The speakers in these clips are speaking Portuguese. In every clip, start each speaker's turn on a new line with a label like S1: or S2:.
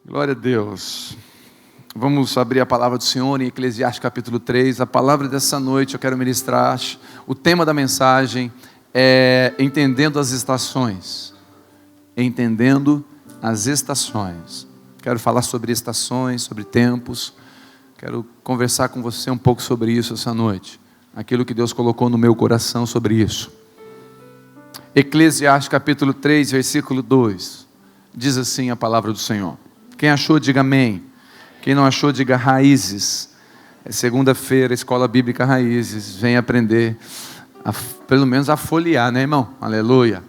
S1: Glória a Deus. Vamos abrir a palavra do Senhor em Eclesiastes capítulo 3. A palavra dessa noite eu quero ministrar. O tema da mensagem é Entendendo as Estações. Entendendo as Estações. Quero falar sobre estações, sobre tempos. Quero conversar com você um pouco sobre isso essa noite. Aquilo que Deus colocou no meu coração sobre isso. Eclesiastes capítulo 3, versículo 2. Diz assim a palavra do Senhor. Quem achou, diga amém. Quem não achou, diga raízes. É segunda-feira, Escola Bíblica Raízes. Vem aprender, pelo menos a folhear, né, irmão? Aleluia.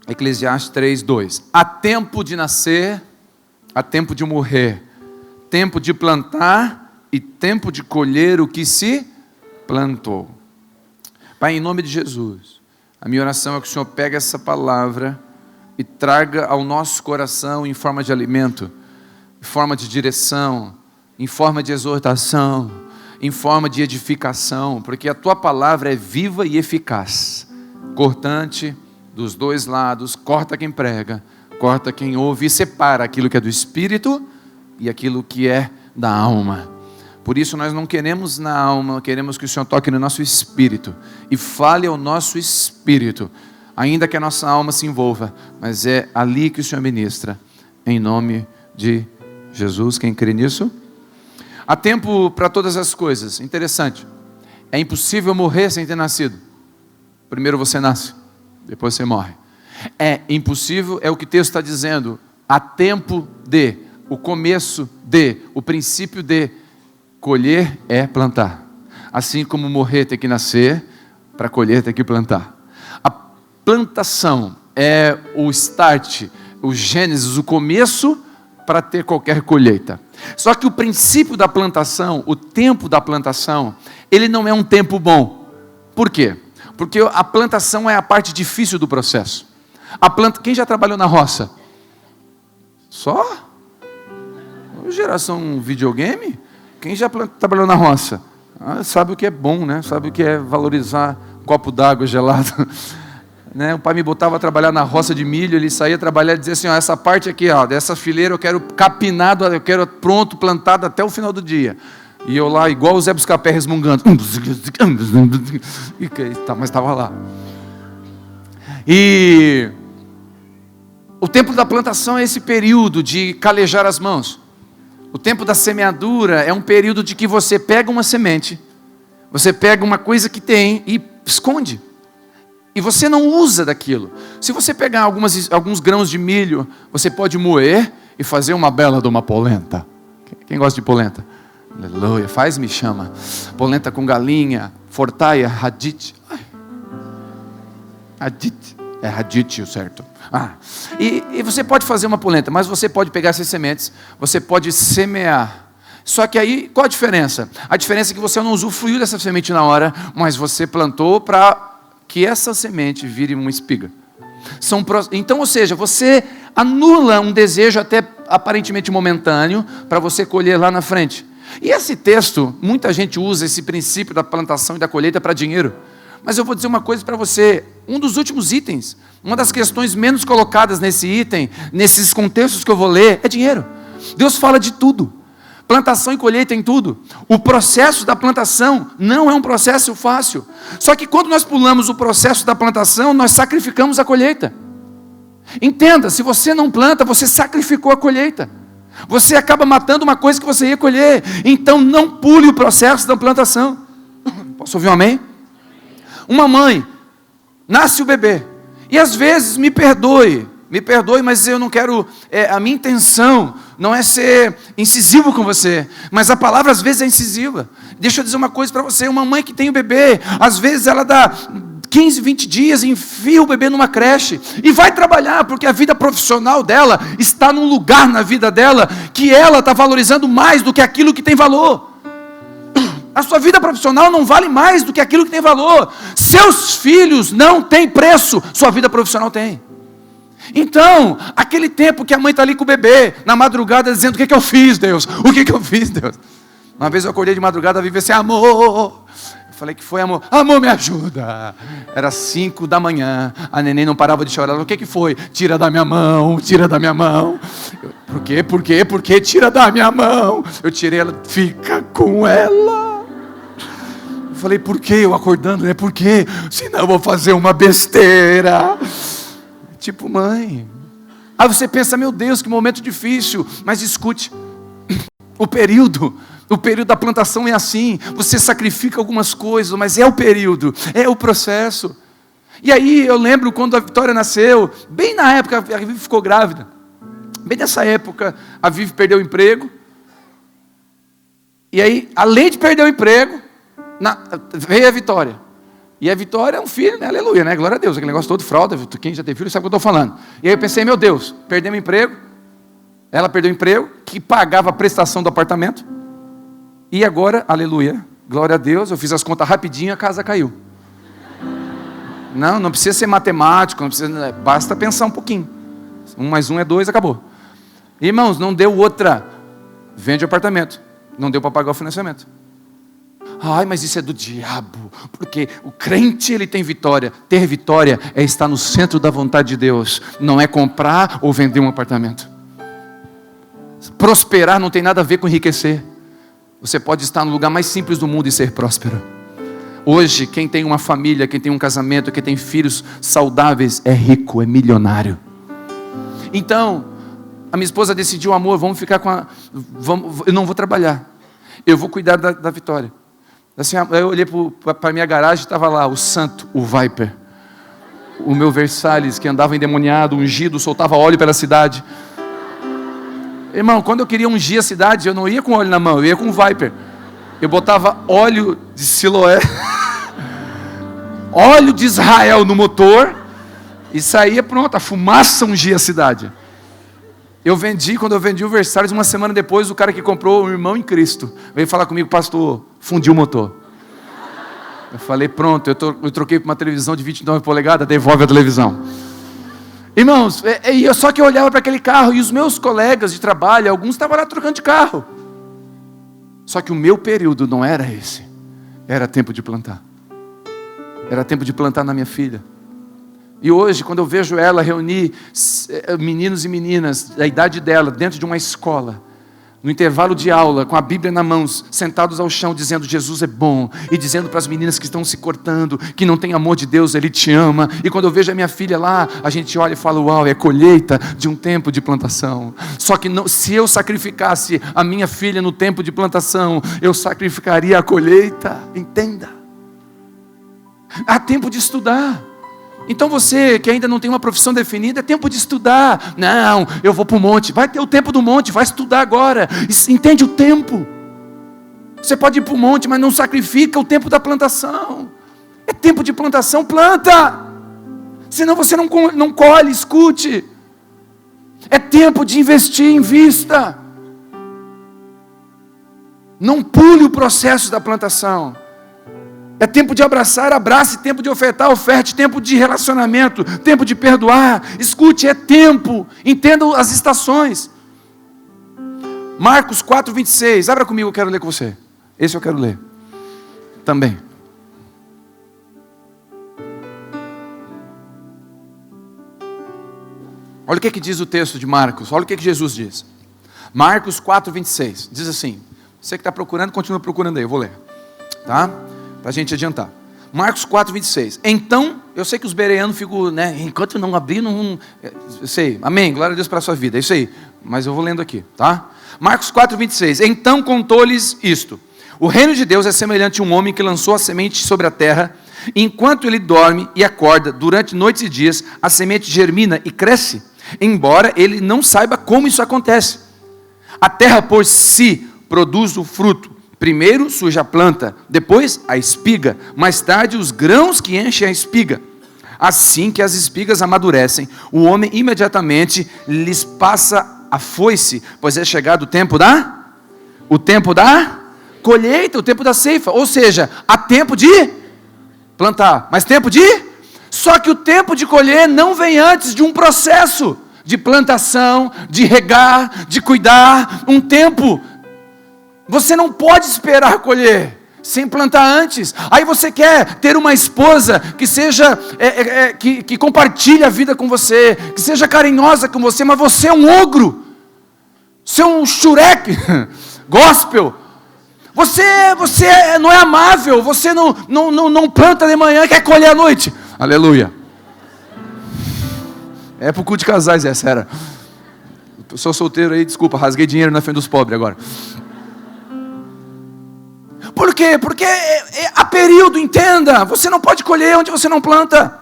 S1: Eclesiastes 3, 2. Há tempo de nascer, há tempo de morrer. Tempo de plantar e tempo de colher o que se plantou. Pai, em nome de Jesus, a minha oração é que o Senhor pegue essa palavra e traga ao nosso coração em forma de alimento, em forma de direção, em forma de exortação, em forma de edificação, porque a Tua palavra é viva e eficaz, cortante dos dois lados, corta quem prega, corta quem ouve e separa aquilo que é do Espírito e aquilo que é da alma. Por isso nós não queremos na alma, queremos que o Senhor toque no nosso espírito e fale ao nosso espírito, ainda que a nossa alma se envolva, mas é ali que o Senhor ministra, em nome de Jesus. Quem crê nisso? Há tempo para todas as coisas. Interessante, é impossível morrer sem ter nascido. Primeiro você nasce, depois você morre. É impossível, é o que o texto está dizendo, há tempo de, o começo de, o princípio de. Colher é plantar. Assim como morrer tem que nascer, para colher tem que plantar. A plantação é o start, o gênesis, o começo para ter qualquer colheita. Só que o princípio da plantação, o tempo da plantação, ele não é um tempo bom. Por quê? Porque a plantação é a parte difícil do processo. Quem já trabalhou na roça? Só? Geração videogame? Quem já trabalhou na roça? Sabe o que é bom, né? Sabe o que é valorizar um copo d'água gelado. Né? O pai me botava a trabalhar na roça de milho, ele saía trabalhar e dizia assim, essa parte aqui, dessa fileira eu quero capinado, eu quero pronto, plantado até o final do dia. E eu lá, igual o Zé Buscapé resmungando. Mas estava lá. E o tempo da plantação é esse período de calejar as mãos. O tempo da semeadura é um período de que você pega uma semente, você pega uma coisa que tem e esconde. E você não usa daquilo. Se você pegar alguns grãos de milho, você pode moer e fazer uma bela de uma polenta. Quem gosta de polenta? Aleluia, faz, me chama. Polenta com galinha, fortaia, radite. Radite, é radite o certo. E você pode fazer uma polenta, mas você pode pegar essas sementes, você pode semear. Só que aí, qual a diferença? A diferença é que você não usufruiu dessa semente na hora, mas você plantou para que essa semente vire uma espiga. Então, ou seja, você anula um desejo até aparentemente momentâneo, para você colher lá na frente. E esse texto, muita gente usa esse princípio da plantação e da colheita para dinheiro. Mas eu vou dizer uma coisa para você, um dos últimos itens, uma das questões menos colocadas nesse item, nesses contextos que eu vou ler, é dinheiro. Deus fala de tudo, plantação e colheita em tudo. O processo da plantação não é um processo fácil. Só que quando nós pulamos o processo da plantação, nós sacrificamos a colheita. Entenda, se você não planta, você sacrificou a colheita. Você acaba matando uma coisa que você ia colher. Então não pule o processo da plantação. Posso ouvir um amém? Uma mãe, nasce o bebê, e às vezes, me perdoe, mas eu não quero, a minha intenção não é ser incisivo com você, mas a palavra às vezes é incisiva. Deixa eu dizer uma coisa para você, uma mãe que tem o bebê, às vezes ela dá 15, 20 dias, enfia o bebê numa creche, e vai trabalhar, porque a vida profissional dela está num lugar na vida dela, que ela está valorizando mais do que aquilo que tem valor. A sua vida profissional não vale mais do que aquilo que tem valor. Seus filhos não têm preço, sua vida profissional tem. Então, aquele tempo que a mãe está ali com o bebê, na madrugada dizendo, o que eu fiz, Deus? O que eu fiz, Deus? Uma vez eu acordei de madrugada, vivi assim, amor. Falei, que foi, amor? Amor, me ajuda. Era 5 da manhã, a neném não parava de chorar. Ela, o que foi? Tira da minha mão, tira da minha mão. Por quê? Por quê? Por quê? Tira da minha mão. Eu tirei ela, fica com ela. Eu falei, por quê? Eu acordando, né? Por quê? Senão eu vou fazer uma besteira. Tipo, mãe. Aí você pensa, meu Deus, que momento difícil. Mas escute, o período da plantação é assim, você sacrifica algumas coisas, mas é o período, é o processo. E aí eu lembro quando a Vitória nasceu, bem na época a Vivi ficou grávida, bem nessa época a Vivi perdeu o emprego, e aí além de perder o emprego, veio a Vitória. E a Vitória é um filho, né? Aleluia, né? Glória a Deus, aquele negócio todo fralda, quem já teve filho sabe o que eu estou falando. E aí eu pensei, meu Deus, perdemos o emprego, ela perdeu o emprego, que pagava a prestação do apartamento. E agora, aleluia, glória a Deus, eu fiz as contas rapidinho, a casa caiu. Não precisa ser matemático, não precisa, basta pensar um pouquinho. 1 mais 1 é 2, acabou. Irmãos, não deu outra. Vende o apartamento. Não deu para pagar o financiamento. Ai, mas isso é do diabo, porque o crente ele tem vitória. Ter vitória é estar no centro da vontade de Deus. Não é comprar ou vender um apartamento. Prosperar não tem nada a ver com enriquecer. Você pode estar no lugar mais simples do mundo e ser próspero. Hoje, quem tem uma família, quem tem um casamento, quem tem filhos saudáveis, é rico, é milionário. Então, a minha esposa decidiu, amor, vamos ficar com eu não vou trabalhar. Eu vou cuidar da Vitória. Assim, eu olhei para a minha garagem, estava lá o santo, o Viper. O meu Versalhes, que andava endemoniado, ungido, soltava óleo pela cidade. Irmão, quando eu queria ungir a cidade, eu não ia com óleo na mão, eu ia com o Viper. Eu botava óleo de Siloé, óleo de Israel no motor, e saía, pronto, a fumaça ungia a cidade. Quando eu vendi o Versalhes, uma semana depois, o cara que comprou, o irmão em Cristo, veio falar comigo, pastor, fundiu o motor. Eu falei, pronto, eu troquei para uma televisão de 29 polegadas, devolve a televisão. Irmãos, só que eu olhava para aquele carro, e os meus colegas de trabalho, alguns estavam lá trocando de carro. Só que o meu período não era esse, era tempo de plantar. Era tempo de plantar na minha filha. E hoje, quando eu vejo ela reunir meninos e meninas da idade dela, dentro de uma escola, no intervalo de aula, com a Bíblia na mão, sentados ao chão, dizendo Jesus é bom, e dizendo para as meninas que estão se cortando, que não tem amor de Deus, Ele te ama. E quando eu vejo a minha filha lá, a gente olha e fala, uau, é colheita de um tempo de plantação. Só que se eu sacrificasse a minha filha no tempo de plantação, eu sacrificaria a colheita, entenda. Há tempo de estudar. Então você que ainda não tem uma profissão definida, é tempo de estudar. Não, eu vou para o monte. Vai ter o tempo do monte, vai estudar agora. Entende o tempo. Você pode ir para o monte, mas não sacrifica o tempo da plantação. É tempo de plantação, planta. Senão você não colhe, escute. É tempo de investir, invista. Não pule o processo da plantação. É tempo de abraçar, abrace, tempo de ofertar, oferte, tempo de relacionamento, tempo de perdoar. Escute, é tempo, entenda as estações. Marcos 4:26, abra comigo, eu quero ler com você. Esse eu quero ler também. Olha o que diz o texto de Marcos, olha o que Jesus diz. Marcos 4:26, diz assim, você que está procurando, continua procurando aí, eu vou ler, tá? Para a gente adiantar. Marcos 4:26. Então, eu sei que os bereanos ficam, né? Enquanto não abrir, não. Eu sei, amém, glória a Deus para a sua vida, é isso aí. Mas eu vou lendo aqui, tá? Marcos 4:26. Então contou-lhes isto: o reino de Deus é semelhante a um homem que lançou a semente sobre a terra. Enquanto ele dorme e acorda, durante noites e dias, a semente germina e cresce, embora ele não saiba como isso acontece. A terra por si produz o fruto. Primeiro surge a planta, depois a espiga, mais tarde os grãos que enchem a espiga. Assim que as espigas amadurecem, o homem imediatamente lhes passa a foice, pois é chegado o tempo da colheita, o tempo da ceifa. Ou seja, há tempo de plantar, mas tempo de... Só que o tempo de colher não vem antes de um processo de plantação, de regar, de cuidar, um tempo... Você não pode esperar colher. sem plantar antes. Aí você quer ter uma esposa que seja, que compartilhe a vida com você, que seja carinhosa com você, mas você é um ogro, você é um xureque, gospel. Você não é amável, você não planta de manhã e quer colher à noite. Aleluia. É pro culto de casais essa, era. Eu sou solteiro aí, desculpa, rasguei dinheiro na frente dos pobres agora. Por quê? Porque há período, entenda. Você não pode colher onde você não planta.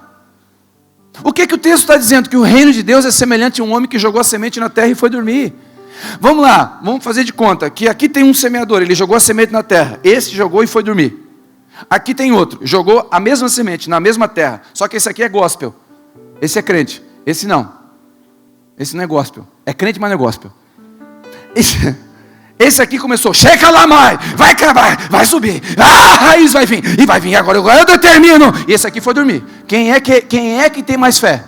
S1: O que o texto está dizendo? Que o reino de Deus é semelhante a um homem que jogou a semente na terra e foi dormir. Vamos lá, vamos fazer de conta que aqui tem um semeador, ele jogou a semente na terra. Esse jogou e foi dormir. Aqui tem outro, jogou a mesma semente na mesma terra. Só que esse aqui é gospel. Esse é crente, esse não. Esse não é gospel. É crente, mas não é gospel. Esse aqui começou, chega lá mais, vai cravar, vai subir, a raiz vai vir, e vai vir agora eu determino. E esse aqui foi dormir. Quem é que tem mais fé?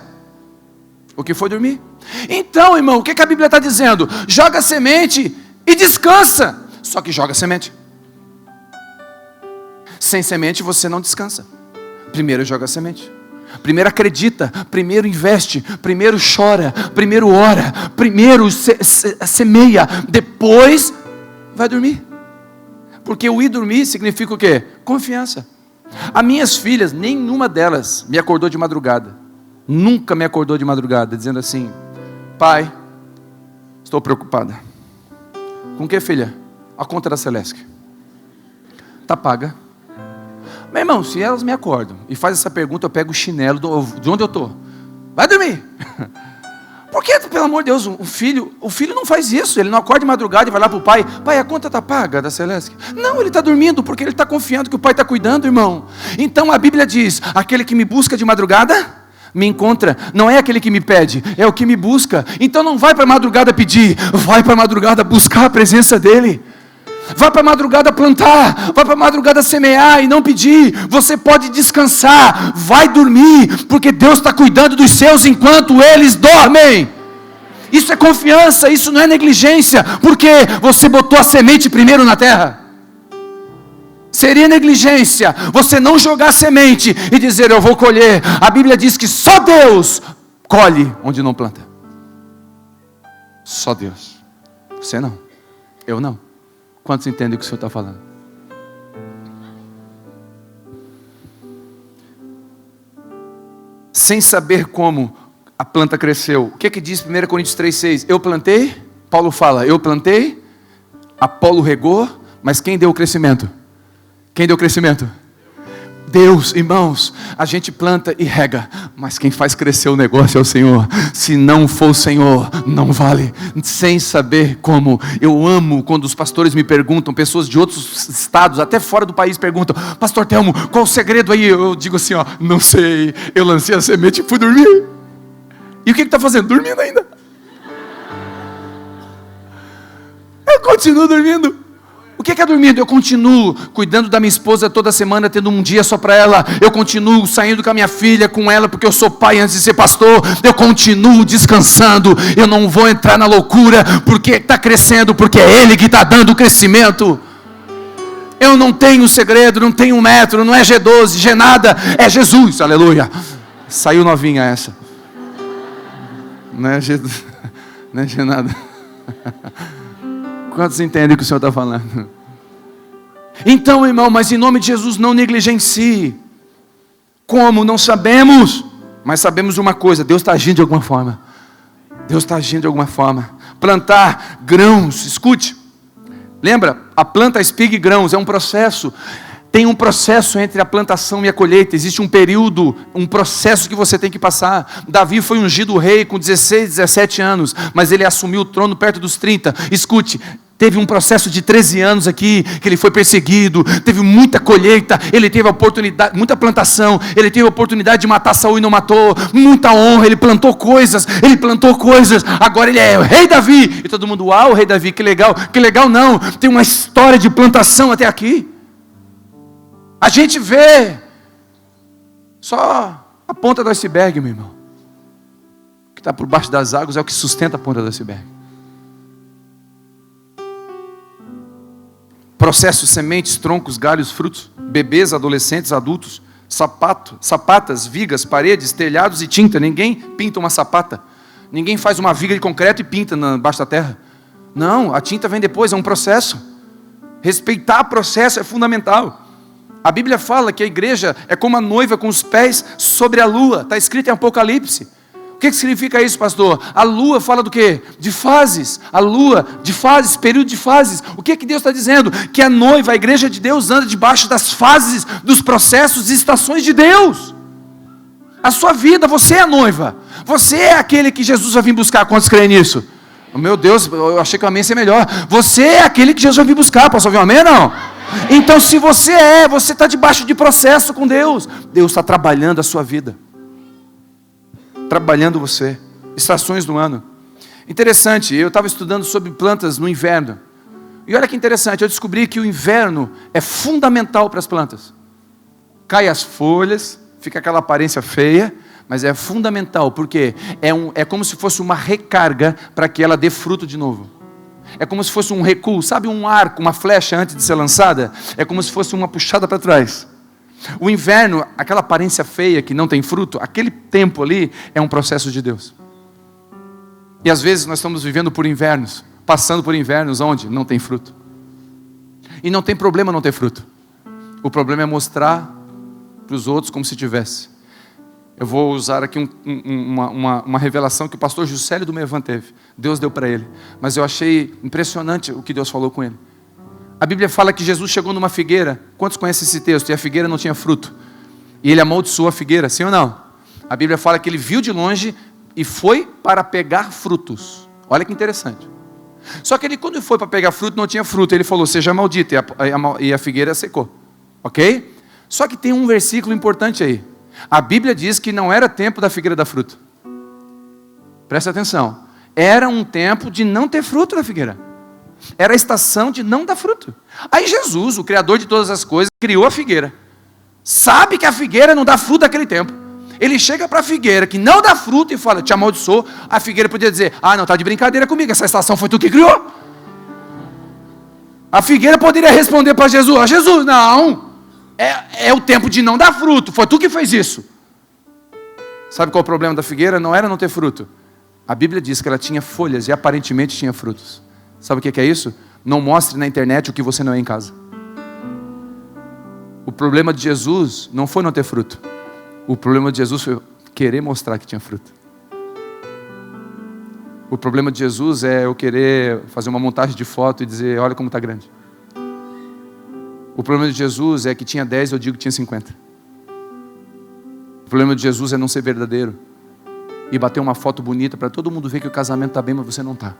S1: O que foi dormir? Então, irmão, o que a Bíblia está dizendo? Joga semente e descansa. Só que joga semente. Sem semente você não descansa. Primeiro joga semente. Primeiro acredita, primeiro investe, primeiro chora, primeiro ora, primeiro semeia, depois vai dormir. Porque o ir dormir significa o quê? Confiança. As minhas filhas, nenhuma delas me acordou de madrugada. Nunca me acordou de madrugada, dizendo assim: pai, estou preocupada. Com o que, filha? A conta da Celeste está paga. Meu irmão, se elas me acordam e fazem essa pergunta, eu pego o chinelo de onde eu estou. Vai dormir. Porque, pelo amor de Deus, o filho não faz isso. Ele não acorda de madrugada e vai lá para o pai: pai, a conta está paga da Celeste? Não, ele está dormindo, porque ele está confiando que o pai está cuidando, irmão. Então a Bíblia diz: aquele que me busca de madrugada me encontra. Não é aquele que me pede, é o que me busca. Então não vai para a madrugada pedir, vai para a madrugada buscar a presença dele. Vai para a madrugada plantar, vai para a madrugada semear e não pedir. Você pode descansar, vai dormir, porque Deus está cuidando dos seus enquanto eles dormem. Isso é confiança, isso não é negligência, porque você botou a semente primeiro na terra. Seria negligência você não jogar semente e dizer: eu vou colher. A Bíblia diz que só Deus colhe onde não planta. Só Deus. Você não, eu não. Quantos entendem o que o Senhor está falando? Sem saber como a planta cresceu. O que diz 1 Coríntios 3,6? Eu plantei, Paulo fala, eu plantei, Apolo regou, mas quem deu o crescimento? Quem deu o crescimento? Deus, irmãos. A gente planta e rega, mas quem faz crescer o negócio é o Senhor. Se não for o Senhor, não vale. Sem saber como. Eu amo quando os pastores me perguntam, pessoas de outros estados, até fora do país, perguntam: pastor Telmo, qual o segredo aí? Eu digo assim, não sei, eu lancei a semente e fui dormir. E o que está fazendo? Dormindo ainda. Eu continuo dormindo. O que é dormindo? Eu continuo cuidando da minha esposa toda semana, tendo um dia só para ela. Eu continuo saindo com a minha filha, com ela, porque eu sou pai antes de ser pastor. Eu continuo descansando. Eu não vou entrar na loucura, porque está crescendo, porque é Ele que está dando o crescimento. Eu não tenho segredo, não tenho 1 metro, não é G12, G nada, é Jesus, aleluia. Saiu novinha essa. Não é G, não é G nada. Quantos entendem o que o Senhor está falando? Então, irmão, mas em nome de Jesus não negligencie. Como? Não sabemos. Mas sabemos uma coisa: Deus está agindo de alguma forma. Deus está agindo de alguma forma. Plantar grãos, escute. Lembra? A planta, a espiga e grãos é um processo. Tem um processo entre a plantação e a colheita. Existe um período, um processo que você tem que passar. Davi foi ungido rei com 16, 17 anos, mas ele assumiu o trono perto dos 30. Escute, teve um processo de 13 anos aqui, que ele foi perseguido, teve muita colheita, ele teve a oportunidade, muita plantação, ele teve a oportunidade de matar Saul e não matou, muita honra, ele plantou coisas, agora ele é o rei Davi, e todo mundo: uau, rei Davi, que legal não, tem uma história de plantação até aqui. A gente vê só a ponta do iceberg, meu irmão. O que está por baixo das águas é o que sustenta a ponta do iceberg. Processos, sementes, troncos, galhos, frutos, bebês, adolescentes, adultos, sapatas, vigas, paredes, telhados e tinta. Ninguém pinta uma sapata. Ninguém faz uma viga de concreto e pinta embaixo da terra. Não, a tinta vem depois, é um processo. Respeitar o processo é fundamental. A Bíblia fala que a igreja é como a noiva com os pés sobre a lua. Está escrito em Apocalipse. O que significa isso, pastor? A lua fala do quê? De fases. A lua, de fases, período de fases. O que Deus está dizendo? Que a noiva, a igreja de Deus, anda debaixo das fases, dos processos e estações de Deus. A sua vida, você é a noiva. Você é aquele que Jesus vai vir buscar. Quantos creem nisso? Oh, meu Deus, eu achei que o amém ia ser melhor. Você é aquele que Jesus vai vir buscar. Posso ouvir um amém, não? Então, se você está debaixo de processo com Deus. Deus está trabalhando a sua vida. Trabalhando você. Estações do ano. Interessante, eu estava estudando sobre plantas no inverno. E olha que interessante, eu descobri que o inverno é fundamental para as plantas. Cai as folhas, fica aquela aparência feia, mas é fundamental, porque é como se fosse uma recarga para que ela dê fruto de novo. É como se fosse um recuo, sabe um arco, uma flecha antes de ser lançada? É como se fosse uma puxada para trás. O inverno, aquela aparência feia que não tem fruto, aquele tempo ali é um processo de Deus. E às vezes nós estamos vivendo por invernos, passando por invernos onde não tem fruto. E não tem problema não ter fruto. O problema é mostrar para os outros como se tivesse. Eu vou usar aqui uma revelação que o pastor Juscelio do Mevan teve. Deus deu para ele. Mas eu achei impressionante o que Deus falou com ele. A Bíblia fala que Jesus chegou numa figueira. Quantos conhecem esse texto? E a figueira não tinha fruto. E ele amaldiçoou a figueira, sim ou não? A Bíblia fala que ele viu de longe e foi para pegar frutos. Olha que interessante. Só que ele, quando foi para pegar fruto, não tinha fruto. Ele falou, seja maldito. E a figueira secou. Ok? Só que tem um versículo importante aí. A Bíblia diz que não era tempo da figueira dar fruto. Presta atenção. Era um tempo de não ter fruto da figueira. Era a estação de não dar fruto. Aí Jesus, o Criador de todas as coisas, criou a figueira. Sabe que a figueira não dá fruto naquele tempo. Ele chega para a figueira que não dá fruto e fala, te amaldiçoou. A figueira podia dizer, não, está de brincadeira comigo, essa estação foi tu que criou. A figueira poderia responder para Jesus, Jesus, não, é o tempo de não dar fruto, foi tu que fez isso. Sabe qual é o problema da figueira? Não era não ter fruto. A Bíblia diz que ela tinha folhas e aparentemente tinha frutos. Sabe o que é isso? Não mostre na internet o que você não é em casa. O problema de Jesus não foi não ter fruto. O problema de Jesus foi querer mostrar que tinha fruto. O problema de Jesus é eu querer fazer uma montagem de foto e dizer, olha como está grande. O problema de Jesus é que tinha 10, eu digo que tinha 50. O problema de Jesus é não ser verdadeiro. E bater uma foto bonita para todo mundo ver que o casamento está bem, mas você não está.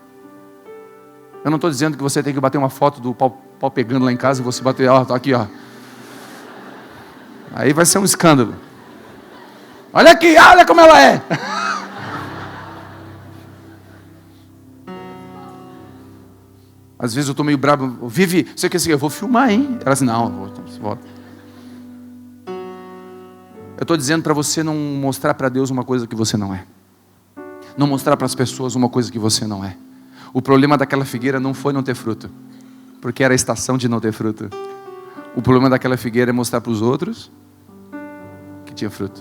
S1: Eu não estou dizendo que você tem que bater uma foto do pau pegando lá em casa e você bater, ó, tá aqui, ó. Aí vai ser um escândalo. Olha aqui, olha como ela é. Às vezes eu estou meio bravo. Vivi, você quer seguir? Eu vou filmar, hein? Ela assim, não, volta. Eu estou dizendo para você não mostrar para Deus uma coisa que você não é. Não mostrar para as pessoas uma coisa que você não é. O problema daquela figueira não foi não ter fruto, porque era a estação de não ter fruto. O problema daquela figueira é mostrar para os outros que tinha fruto.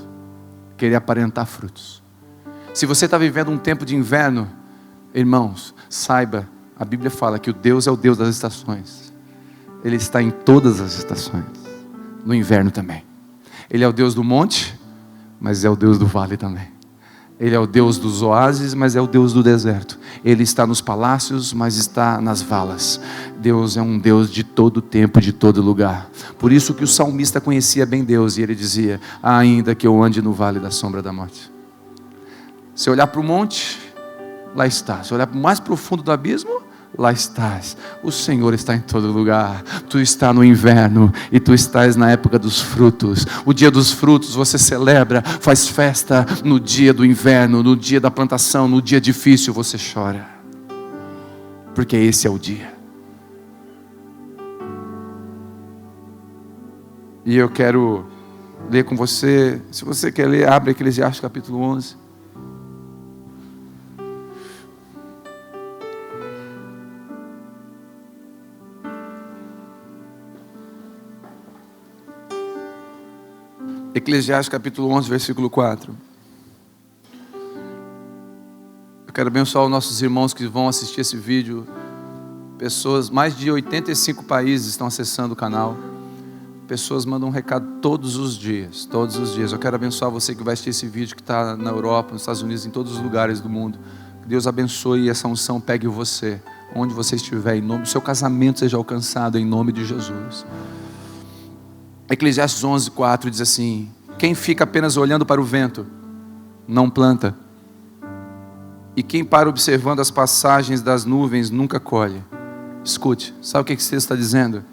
S1: Querer aparentar frutos. Se você está vivendo um tempo de inverno, irmãos, saiba, a Bíblia fala que o Deus é o Deus das estações. Ele está em todas as estações. No inverno também. Ele é o Deus do monte, mas é o Deus do vale também. Ele é o Deus dos oásis, mas é o Deus do deserto. Ele está nos palácios, mas está nas valas. Deus é um Deus de todo tempo, de todo lugar. Por isso que o salmista conhecia bem Deus. E ele dizia, ainda que eu ande no vale da sombra da morte. Se olhar para o monte, lá está. Se olhar para o mais profundo do abismo, lá estás. O Senhor está em todo lugar. Tu está no inverno e tu estás na época dos frutos. O dia dos frutos você celebra, faz festa. No dia do inverno, no dia da plantação, no dia difícil você chora, porque esse é o dia. E eu quero ler com você. Se você quer ler, abre Eclesiastes capítulo 11. Eclesiastes capítulo 11, versículo 4. Eu quero abençoar os nossos irmãos que vão assistir esse vídeo. Pessoas, mais de 85 países estão acessando o canal. Pessoas mandam um recado todos os dias, todos os dias. Eu quero abençoar você que vai assistir esse vídeo, que está na Europa, nos Estados Unidos, em todos os lugares do mundo. Que Deus abençoe e essa unção pegue você, onde você estiver, em nome do seu casamento seja alcançado, em nome de Jesus. Eclesiastes 11, 4 diz assim: quem fica apenas olhando para o vento, não planta. E quem para observando as passagens das nuvens, nunca colhe. Escute, sabe o que esse texto está dizendo?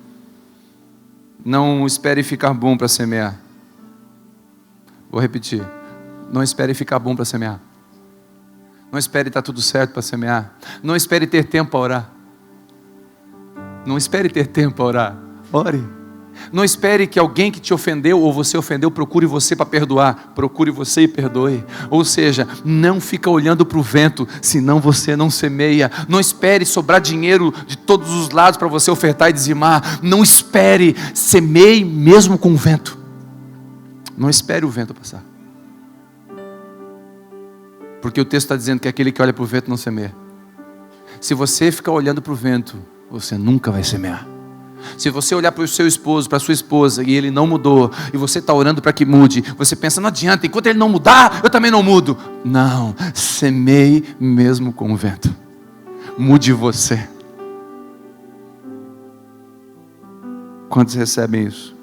S1: Não espere ficar bom para semear. Vou repetir. Não espere ficar bom para semear. Não espere estar tudo certo para semear. Não espere ter tempo para orar. Não espere ter tempo para orar. Ore. Não espere que alguém que te ofendeu ou você ofendeu procure você para perdoar. Procure você e perdoe. Ou seja, não fica olhando para o vento, senão você não semeia. Não espere sobrar dinheiro de todos os lados para você ofertar e dizimar. Não espere, semeie mesmo com o vento. Não espere o vento passar. Porque o texto está dizendo que aquele que olha para o vento não semeia. Se você ficar olhando para o vento, você nunca vai semear. Se você olhar para o seu esposo, para a sua esposa, e ele não mudou, e você está orando para que mude, você pensa, não adianta, enquanto ele não mudar, eu também não mudo. Não, semeie mesmo com o vento. Mude você. Quantos recebem isso?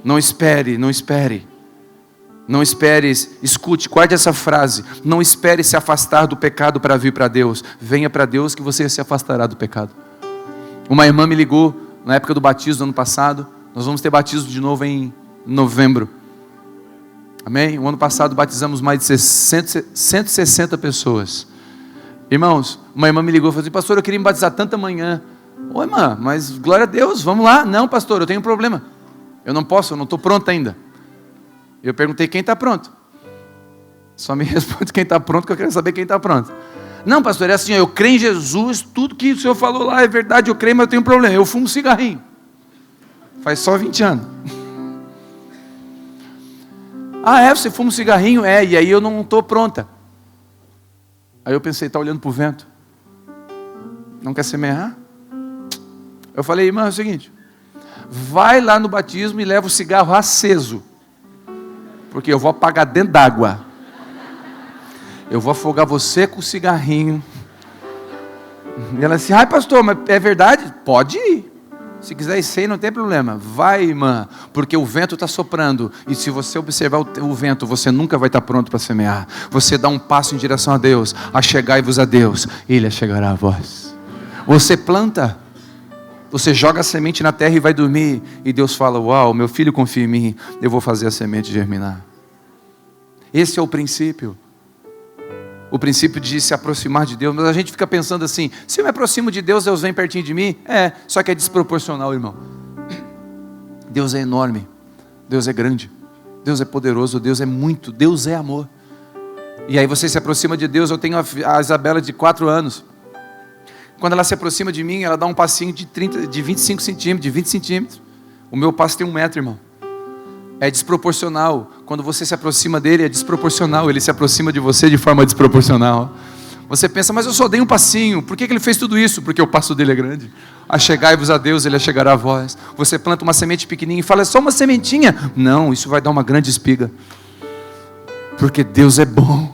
S1: Não espere, não espere. Não espere, escute, guarde essa frase. Não espere se afastar do pecado para vir para Deus. Venha para Deus que você se afastará do pecado. Uma irmã me ligou na época do batismo do ano passado. Nós vamos ter batismo de novo em novembro. Amém? O ano passado batizamos mais de 160 pessoas. Irmãos, uma irmã me ligou e falou assim: pastor, eu queria me batizar tanta manhã. Ô irmã, mas glória a Deus, vamos lá. Não, pastor, eu tenho um problema. Eu não posso, eu não estou pronto ainda. Eu perguntei quem está pronto. Só me responde quem está pronto, que eu quero saber quem está pronto. Não, pastor, é assim, eu creio em Jesus, tudo que o senhor falou lá é verdade, eu creio, mas eu tenho um problema, eu fumo cigarrinho. Faz só 20 anos. Ah, é? Você fuma um cigarrinho? É, e aí eu não estou pronta. Aí eu pensei, está olhando para o vento? Não quer semear? Eu falei, irmã, é o seguinte, vai lá no batismo e leva o cigarro aceso, porque eu vou apagar dentro d'água. Eu vou afogar você com o cigarrinho. E ela disse, ai pastor, mas é verdade? Pode ir. Se quiser ir sem, não tem problema. Vai, irmã, porque o vento está soprando. E se você observar o vento, você nunca vai estar pronto para semear. Você dá um passo em direção a Deus. Achegai-vos a Deus, Ele achegará a vós. Você planta. Você joga a semente na terra e vai dormir. E Deus fala, uau, meu filho confia em mim. Eu vou fazer a semente germinar. Esse é o princípio. O princípio de se aproximar de Deus. Mas a gente fica pensando assim, se eu me aproximo de Deus, Deus vem pertinho de mim? Só que é desproporcional, irmão. Deus é enorme, Deus é grande, Deus é poderoso, Deus é muito, Deus é amor. E aí você se aproxima de Deus. Eu tenho a Isabela de 4 anos. Quando ela se aproxima de mim, ela dá um passinho de 25 centímetros, de 20 centímetros. O meu passo tem 1 metro, irmão. É desproporcional. Quando você se aproxima dele, é desproporcional. Ele se aproxima de você de forma desproporcional. Você pensa, mas eu só dei um passinho. Por que ele fez tudo isso? Porque o passo dele é grande. Achegai-vos a Deus, Ele achegará a vós. Você planta uma semente pequenininha e fala, é só uma sementinha. Não, isso vai dar uma grande espiga. Porque Deus é bom.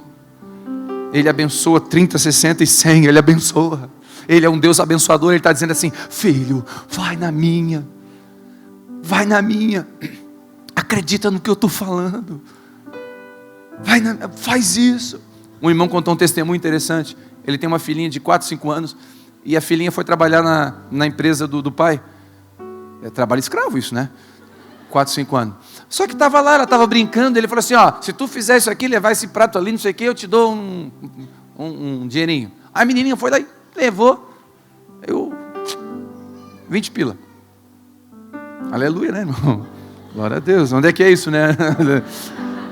S1: Ele abençoa 30, 60 e 100. Ele abençoa. Ele é um Deus abençoador. Ele está dizendo assim, filho, vai na minha. Vai na minha. Acredita no que eu estou falando. Faz isso. Um irmão contou um testemunho interessante. Ele tem uma filhinha de 4, 5 anos. E a filhinha foi trabalhar na empresa do pai. É trabalho escravo isso, né? 4, 5 anos. Só que estava lá, ela estava brincando. Ele falou assim, se tu fizer isso aqui, levar esse prato ali, não sei o que, eu te dou um dinheirinho. A menininha foi lá e levou. 20 pila. Aleluia, né, irmão? Glória a Deus. Onde é que é isso, né?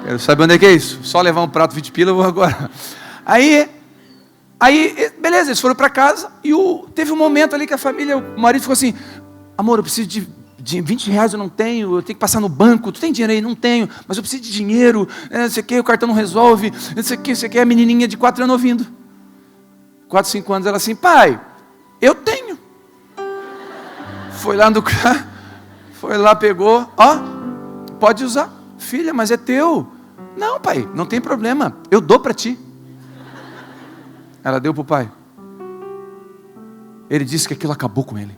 S1: Quero saber onde é que é isso. Só levar um prato 20 pila, eu vou agora. Aí, beleza, eles foram para casa. E teve um momento ali que a família, o marido ficou assim, amor, eu preciso de de 20 reais eu não tenho, eu tenho que passar no banco, tu tem dinheiro aí? Não tenho, mas eu preciso de dinheiro, não sei o que, o cartão não resolve, não sei o que, a menininha de 4 anos ouvindo. 4, 5 anos, ela assim, pai, eu tenho. Foi lá no carro, foi lá, pegou, ó, pode usar. Filha, mas é teu. Não, pai, não tem problema, eu dou para ti. Ela deu para o pai. Ele disse que aquilo acabou com ele.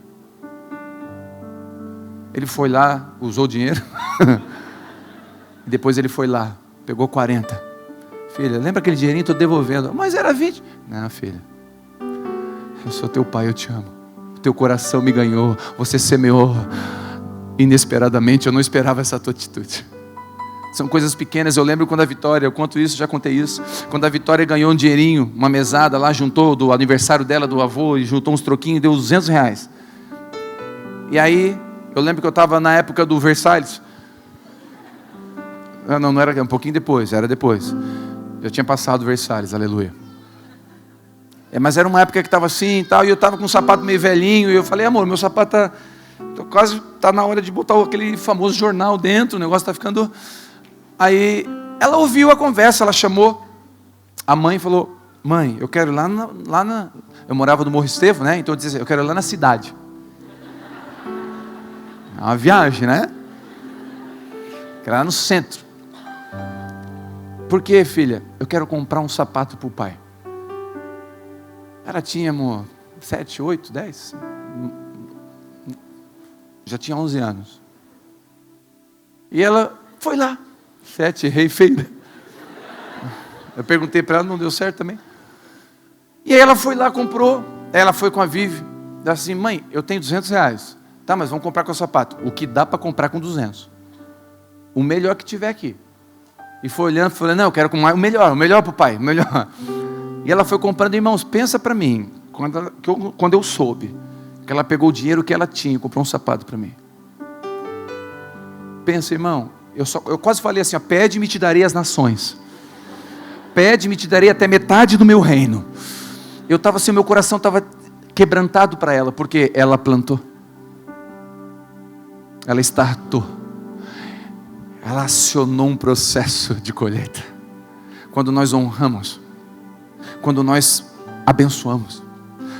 S1: Ele foi lá, usou o dinheiro. E depois ele foi lá, pegou 40. Filha, lembra aquele dinheirinho? Estou devolvendo. Mas era 20. Não, filha, eu sou teu pai, eu te amo. O teu coração me ganhou. Você semeou inesperadamente. Eu não esperava essa tua atitude. São coisas pequenas. Eu lembro quando a Vitória, eu conto isso, já contei isso. Quando a Vitória ganhou um dinheirinho, uma mesada lá, juntou do aniversário dela, do avô, e juntou uns troquinhos, deu 200 reais. E aí, eu lembro que eu estava na época do Versalhes. Não era um pouquinho depois, era depois. Já tinha passado o Versalhes, aleluia. Mas era uma época que estava assim e tal, e eu estava com um sapato meio velhinho, e eu falei, amor, meu sapato está na hora de botar aquele famoso jornal dentro, o negócio está ficando... Aí, ela ouviu a conversa, ela chamou a mãe e falou, mãe, eu quero ir lá na... Eu morava no Morro Estevo, né? Então eu dizia, eu quero ir lá na cidade. É uma viagem, né? Quero ir lá no centro. Por quê, filha? Eu quero comprar um sapato para o pai. Ela tinha, amor, 7, 8, 10. Já tinha 11 anos. E ela foi lá. 7, errei feio. Eu perguntei para ela, não deu certo também. E aí ela foi lá, comprou. Ela foi com a Vivi. Ela assim, mãe, eu tenho 200 reais. Tá, mas vamos comprar com o sapato. O que dá para comprar com 200. O melhor que tiver aqui. E foi olhando, falei, não, eu quero com mais, o melhor para o pai, o melhor. E ela foi comprando, irmãos, pensa para mim, quando eu soube que ela pegou o dinheiro que ela tinha e comprou um sapato para mim. Pensa, irmão, eu quase falei assim, ó, pede-me e te darei as nações. Pede-me e te darei até metade do meu reino. Eu estava assim, meu coração estava quebrantado para ela, porque ela plantou. Ela startou. Ela acionou um processo de colheita. Quando nós honramos, quando nós abençoamos,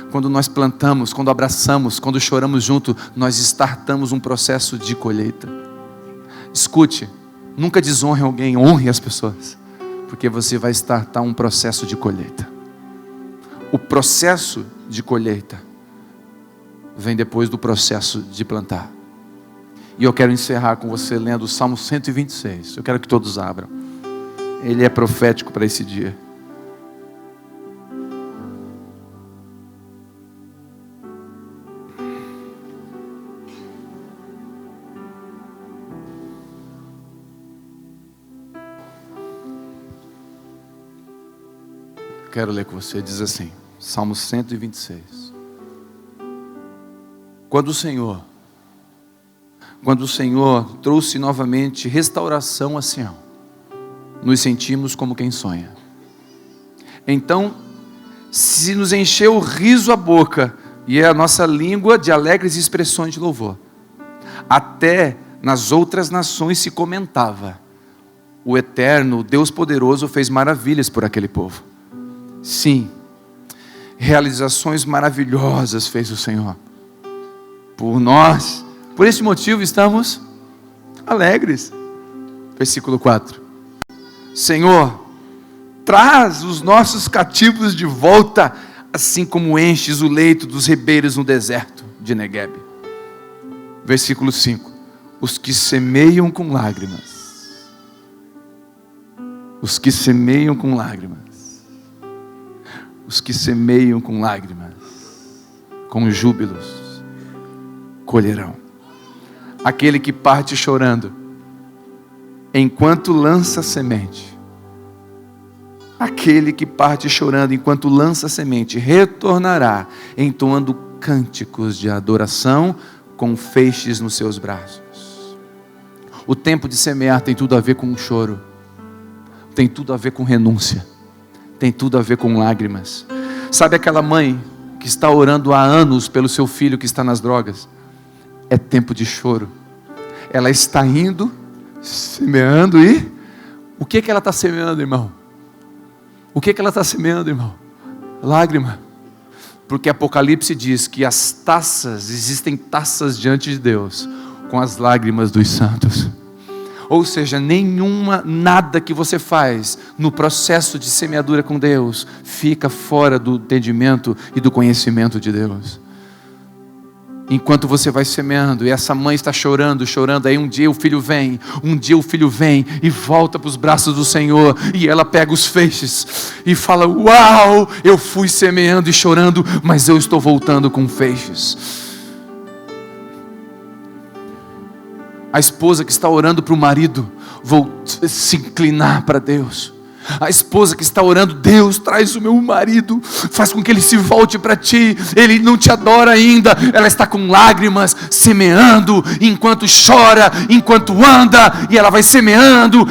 S1: quando nós plantamos, quando abraçamos, quando choramos junto, nós startamos um processo de colheita. Escute, nunca desonre alguém, honre as pessoas, porque você vai startar um processo de colheita. O processo de colheita vem depois do processo de plantar. E eu quero encerrar com você lendo o Salmo 126. Eu quero que todos abram. Ele é profético para esse dia. Quero ler com você, diz assim, Salmo 126. Quando o Senhor trouxe novamente restauração a Sião, nos sentimos como quem sonha. Então, se nos encheu o riso a boca, e a nossa língua de alegres expressões de louvor. Até nas outras nações se comentava, o Eterno, o Deus poderoso, fez maravilhas por aquele povo. Sim, realizações maravilhosas fez o Senhor por nós. Por esse motivo estamos alegres. Versículo 4. Senhor, traz os nossos cativos de volta, assim como enches o leito dos ribeiros no deserto de Negueb. Versículo 5. Os que semeiam com lágrimas. Os que semeiam com lágrimas. Os que semeiam com lágrimas, com júbilos, colherão. Aquele que parte chorando, enquanto lança semente. Aquele que parte chorando, enquanto lança semente, retornará, entoando cânticos de adoração, com feixes nos seus braços. O tempo de semear tem tudo a ver com choro, tem tudo a ver com renúncia, tem tudo a ver com lágrimas. Sabe aquela mãe que está orando há anos pelo seu filho que está nas drogas? é tempo de choro. Ela está indo, semeando e... O que ela está semeando, irmão? O que ela está semeando, irmão? Lágrima. Porque Apocalipse diz que as taças, existem taças diante de Deus, com as lágrimas dos santos. Ou seja, nada que você faz no processo de semeadura com Deus, fica fora do entendimento e do conhecimento de Deus. Enquanto você vai semeando, e essa mãe está chorando, aí um dia o filho vem e volta para os braços do Senhor, e ela pega os feixes, e fala, uau, eu fui semeando e chorando, mas eu estou voltando com feixes. A esposa que está orando para o marido, se inclinar para Deus. A esposa que está orando, Deus, traz o meu marido, faz com que ele se volte para ti, ele não te adora ainda, ela está com lágrimas, semeando, enquanto chora, enquanto anda, e ela vai semeando,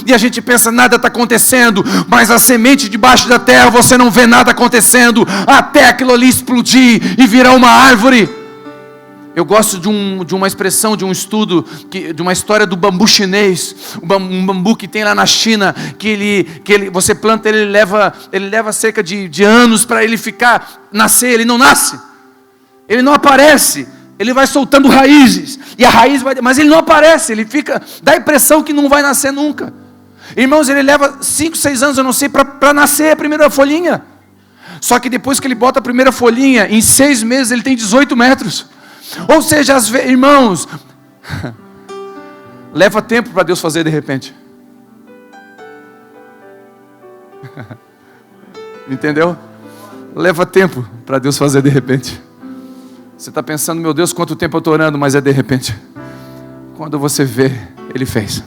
S1: e a gente pensa, nada está acontecendo, mas a semente debaixo da terra, você não vê nada acontecendo, até aquilo ali explodir, e virar uma árvore. Eu gosto de uma expressão, de um estudo, de uma história do bambu chinês, um bambu que tem lá na China, que você planta ele, leva cerca de anos para ele nascer, ele não nasce, ele não aparece, ele vai soltando raízes, e a raiz mas ele não aparece, dá a impressão que não vai nascer nunca. Irmãos, ele leva 5, 6 anos, eu não sei, para nascer a primeira folhinha, só que depois que ele bota a primeira folhinha, em 6 meses ele tem 18 metros. Ou seja, irmãos, leva tempo para Deus fazer de repente. Entendeu? Leva tempo para Deus fazer de repente. Você está pensando, meu Deus, quanto tempo eu estou orando, mas é de repente. Quando você vê, Ele fez.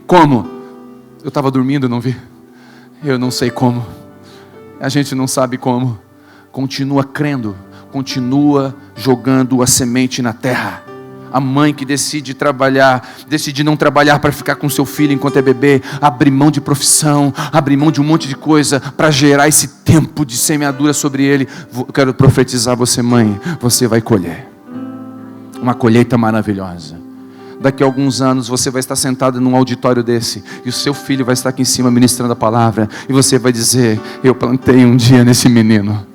S1: Como? Eu estava dormindo, não vi. Eu não sei como. A gente não sabe como. Continua crendo. Continua jogando a semente na terra. A mãe que decide não trabalhar para ficar com seu filho enquanto é bebê, abrir mão de profissão, abrir mão de um monte de coisa para gerar esse tempo de semeadura sobre ele. Eu quero profetizar você, mãe, você vai colher uma colheita maravilhosa. Daqui a alguns anos você vai estar sentado num auditório desse, e o seu filho vai estar aqui em cima ministrando a palavra, e você vai dizer, eu plantei um dia nesse menino.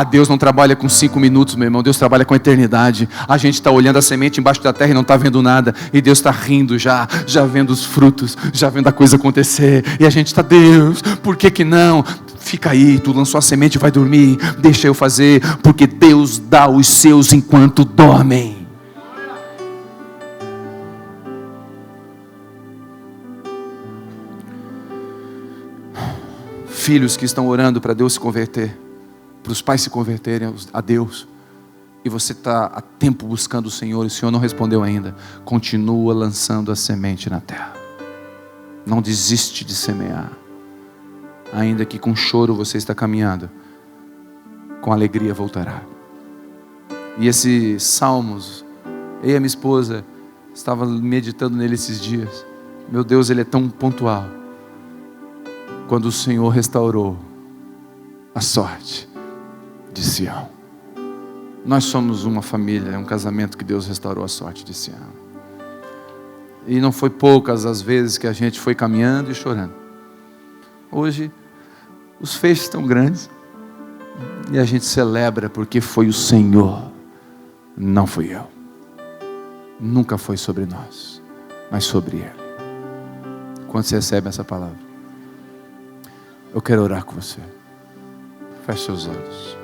S1: Deus não trabalha com 5 minutos, meu irmão. Deus trabalha com a eternidade. A gente está olhando a semente embaixo da terra e não está vendo nada, e Deus está rindo já vendo os frutos, já vendo a coisa acontecer, e a gente está, Deus, por que não? Fica aí, tu lançou a semente, vai dormir, deixa eu fazer, porque Deus dá os seus enquanto dormem. Filhos que estão orando para Deus se converter, para os pais se converterem a Deus, e você está há tempo buscando o Senhor, e o Senhor não respondeu ainda, continua lançando a semente na terra, não desiste de semear, ainda que com choro você está caminhando, com alegria voltará. E esses salmos, eu e a minha esposa estava meditando nele esses dias. Meu Deus, ele é tão pontual. Quando o Senhor restaurou a sorte de Sião. Nós somos uma família, é um casamento que Deus restaurou a sorte de Sião. E não foi poucas as vezes que a gente foi caminhando e chorando. Hoje, os feixes estão grandes, e a gente celebra porque foi o Senhor, não fui eu. Nunca foi sobre nós, mas sobre Ele. Quando você recebe essa palavra, eu quero orar com você. Feche seus olhos.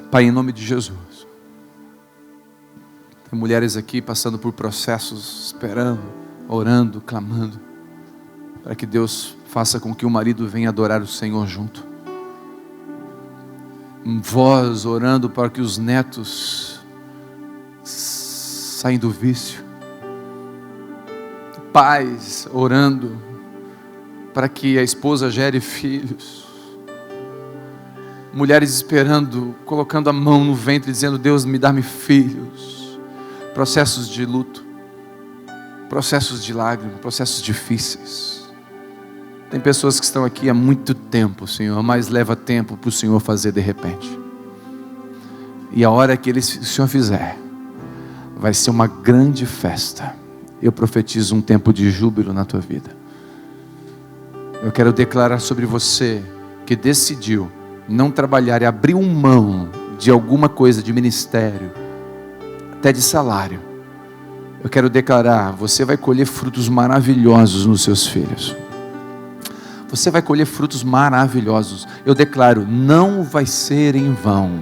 S1: Pai, em nome de Jesus, tem mulheres aqui passando por processos, esperando, orando, clamando, para que Deus faça com que o marido venha adorar o Senhor junto. Vós orando para que os netos saiam do vício. Pais orando para que a esposa gere filhos. Mulheres esperando, colocando a mão no ventre, dizendo, Deus, me dá-me filhos. Processos de luto, processos de lágrimas, processos difíceis. Tem pessoas que estão aqui há muito tempo, Senhor, mas leva tempo para o Senhor fazer de repente. E a hora que o Senhor fizer, vai ser uma grande festa. Eu profetizo um tempo de júbilo na tua vida. Eu quero declarar sobre você que decidiu não trabalhar e abriu mão de alguma coisa, de ministério, até de salário. Eu quero declarar, você vai colher frutos maravilhosos nos seus filhos. Você vai colher frutos maravilhosos. Eu declaro, não vai ser em vão.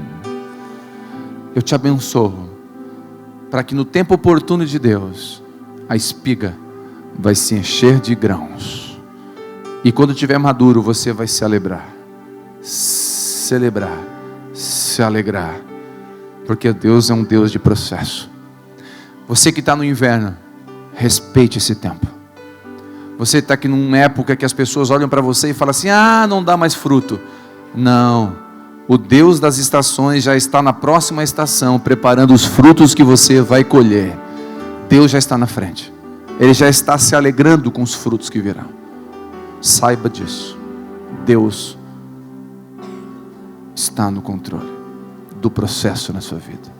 S1: Eu te abençoo, para que no tempo oportuno de Deus, a espiga vai se encher de grãos. E quando estiver maduro, você vai se alegrar, celebrar, se alegrar. Porque Deus é um Deus de processo. Você que está no inverno, respeite esse tempo. Você está aqui numa época que as pessoas olham para você e falam assim, não dá mais fruto. Não, o Deus das estações já está na próxima estação, preparando os frutos que você vai colher. Deus já está na frente. Ele já está se alegrando com os frutos que virão. Saiba disso. Deus está no controle do processo na sua vida.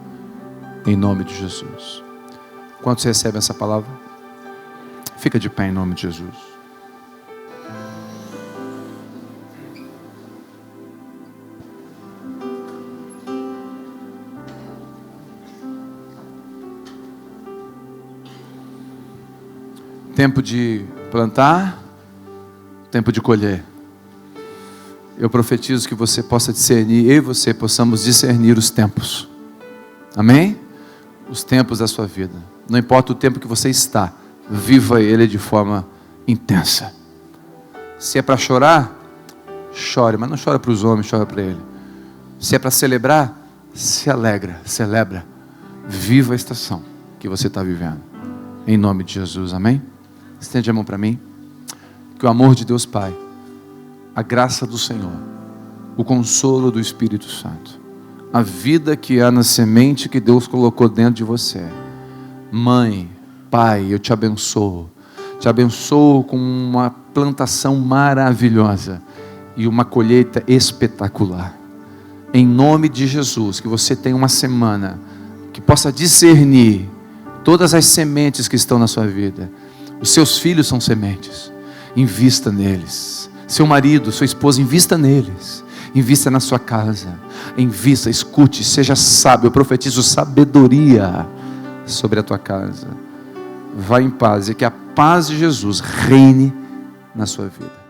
S1: Em nome de Jesus. Quantos recebem essa palavra? Fica de pé em nome de Jesus. Tempo de plantar, tempo de colher. Eu profetizo que você possa discernir, eu e você possamos discernir os tempos. Amém? Os tempos da sua vida. Não importa o tempo que você está, viva ele de forma intensa. Se é para chorar, chore, mas não chora para os homens, chora para ele. Se é para celebrar, se alegra, celebra. Viva a estação que você está vivendo. Em nome de Jesus, amém? Estende a mão para mim. Que o amor de Deus Pai, a graça do Senhor, o consolo do Espírito Santo, a vida que há na semente que Deus colocou dentro de você. Mãe, pai, eu te abençoo. Te abençoo com uma plantação maravilhosa e uma colheita espetacular. Em nome de Jesus, que você tenha uma semana que possa discernir todas as sementes que estão na sua vida. Os seus filhos são sementes. Invista neles. Seu marido, sua esposa, invista neles. Invista na sua casa. Invista, escute, seja sábio. Eu profetizo sabedoria sobre a tua casa. Vá em paz e que a paz de Jesus reine na sua vida.